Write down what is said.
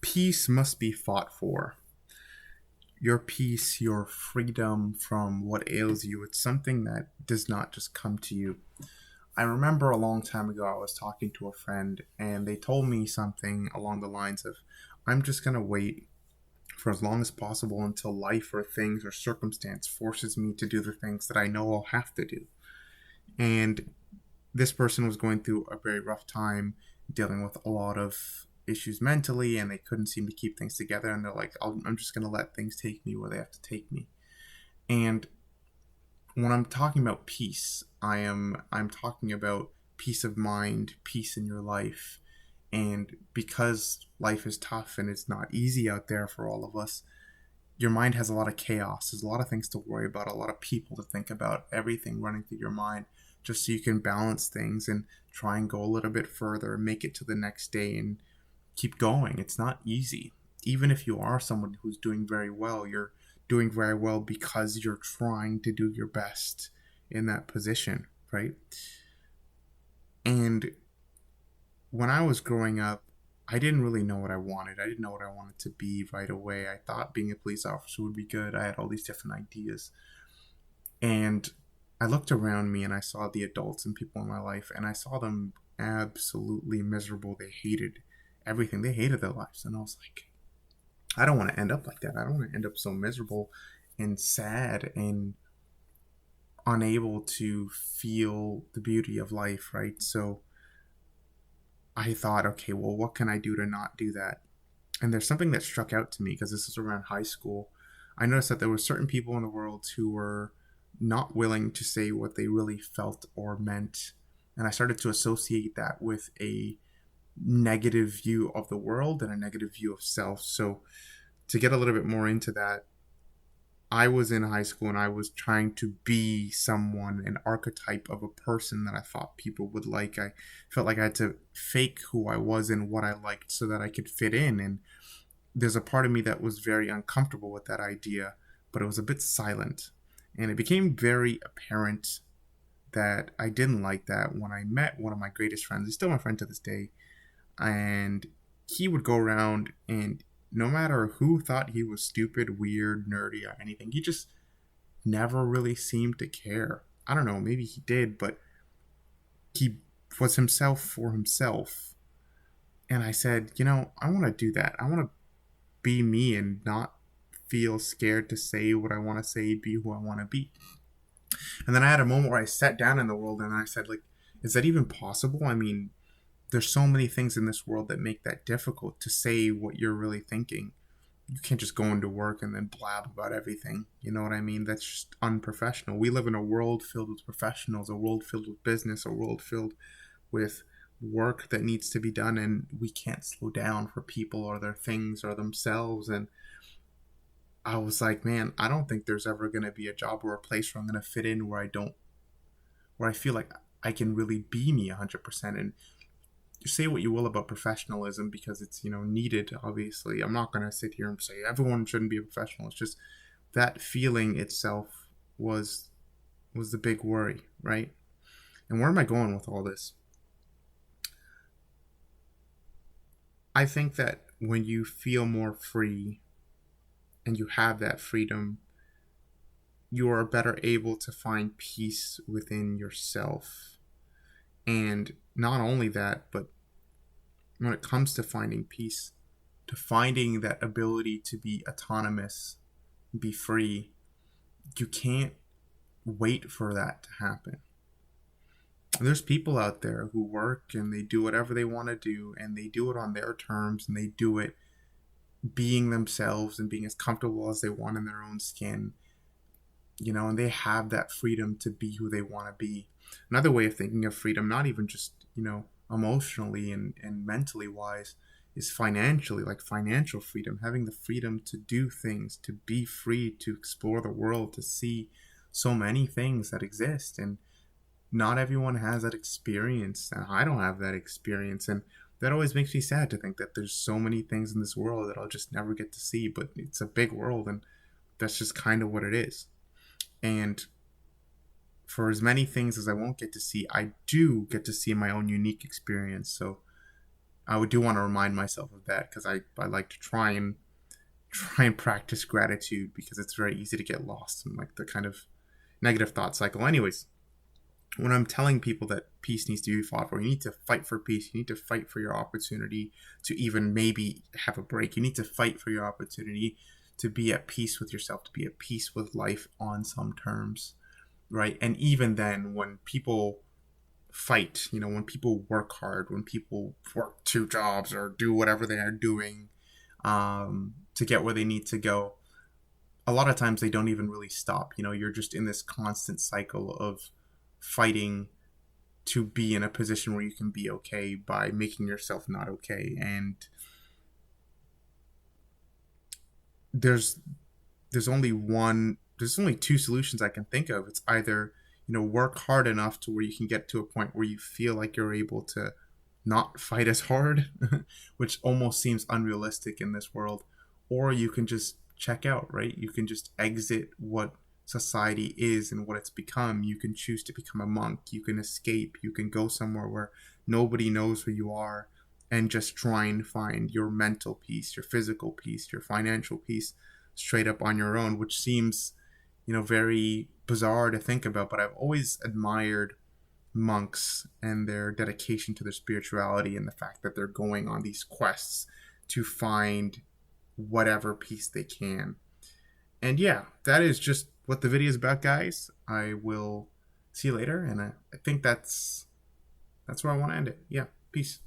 Peace must be fought for. Your peace, your freedom from what ails you, it's something that does not just come to you. I remember a long time ago, I was talking to a friend, and they told me something along the lines of, I'm just going to wait for as long as possible until life or things or circumstance forces me to do the things that I know I'll have to do. And this person was going through a very rough time dealing with a lot of issues mentally, and they couldn't seem to keep things together, and they're like, I'm just going to let things take me where they have to take me. And when I'm talking about peace, I'm talking about peace of mind, peace in your life. And because life is tough and it's not easy out there for all of us, your mind has a lot of chaos. There's a lot of things to worry about, a lot of people to think about, everything running through your mind, just so you can balance things and try and go a little bit further, make it to the next day and keep going. It's not easy. Even if you are someone who's doing very well, you're doing very well because you're trying to do your best in that position, right? And when I was growing up, I didn't really know what I wanted. I didn't know what I wanted to be right away. I thought being a police officer would be good. I had all these different ideas. And I looked around me and I saw the adults and people in my life, and I saw them absolutely miserable. They hated everything, they hated their lives. And I was like, I don't want to end up like that. I don't want to end up so miserable and sad and unable to feel the beauty of life, right? So I thought, okay, well, what can I do to not do that? And there's something that struck out to me because this was around high school. I noticed that there were certain people in the world who were not willing to say what they really felt or meant. And I started to associate that with a negative view of the world and a negative view of self. So, to get a little bit more into that, I was in high school and I was trying to be someone, an archetype of a person that I thought people would like. I felt like I had to fake who I was and what I liked so that I could fit in. And there's a part of me that was very uncomfortable with that idea, but it was a bit silent. And it became very apparent that I didn't like that when I met one of my greatest friends. He's still my friend to this day. And he would go around, and no matter who thought he was stupid, weird, nerdy, or anything, he just never really seemed to care. I don't know, maybe he did, but he was himself for himself. And I said, I want to do that. I want to be me and not feel scared to say what I want to say, be who I want to be. And then I had a moment where I sat down in the world and I said, like, is that even possible? I mean, there's so many things in this world that make that difficult to say what you're really thinking. You can't just go into work and then blab about everything. You know what I mean? That's just unprofessional. We live in a world filled with professionals, a world filled with business, a world filled with work that needs to be done, and we can't slow down for people or their things or themselves. And I was like, man, I don't think there's ever going to be a job or a place where I'm going to fit in where I feel like I can really be me 100%. And you say what you will about professionalism because it's, needed, obviously. I'm not going to sit here and say everyone shouldn't be a professional. It's just that feeling itself was the big worry, right? And where am I going with all this? I think that when you feel more free and you have that freedom, you are better able to find peace within yourself. And not only that, but when it comes to finding peace, to finding that ability to be autonomous, be free, you can't wait for that to happen. There's people out there who work and they do whatever they want to do, and they do it on their terms, and they do it being themselves and being as comfortable as they want in their own skin, and they have that freedom to be who they want to be. Another way of thinking of freedom, not even just, emotionally and mentally wise, is financially, like financial freedom, having the freedom to do things, to be free, to explore the world, to see so many things that exist. And not everyone has that experience, and I don't have that experience. And that always makes me sad to think that there's so many things in this world that I'll just never get to see. But it's a big world, and that's just kind of what it is. And for as many things as I won't get to see, I do get to see my own unique experience. So I do want to remind myself of that, because I like to try and practice gratitude, because it's very easy to get lost in like the kind of negative thought cycle. Anyways, when I'm telling people that peace needs to be fought for, you need to fight for peace. You need to fight for your opportunity to even maybe have a break. You need to fight for your opportunity to be at peace with yourself, to be at peace with life on some terms, right? And even then, when people fight, when people work hard, when people work two jobs or do whatever they are doing to get where they need to go, a lot of times they don't even really stop. You're just in this constant cycle of fighting to be in a position where you can be okay by making yourself not okay. And there's there's only two solutions I can think of. It's either, work hard enough to where you can get to a point where you feel like you're able to not fight as hard, which almost seems unrealistic in this world, or you can just check out, right? You can just exit what society is and what it's become. You can choose to become a monk. You can escape. You can go somewhere where nobody knows who you are, and just try and find your mental peace, your physical peace, your financial peace straight up on your own, which seems, very bizarre to think about. But I've always admired monks and their dedication to their spirituality, and the fact that they're going on these quests to find whatever peace they can. And yeah, that is just what the video is about, guys. I will see you later, and I think that's where I want to end it. Yeah, peace.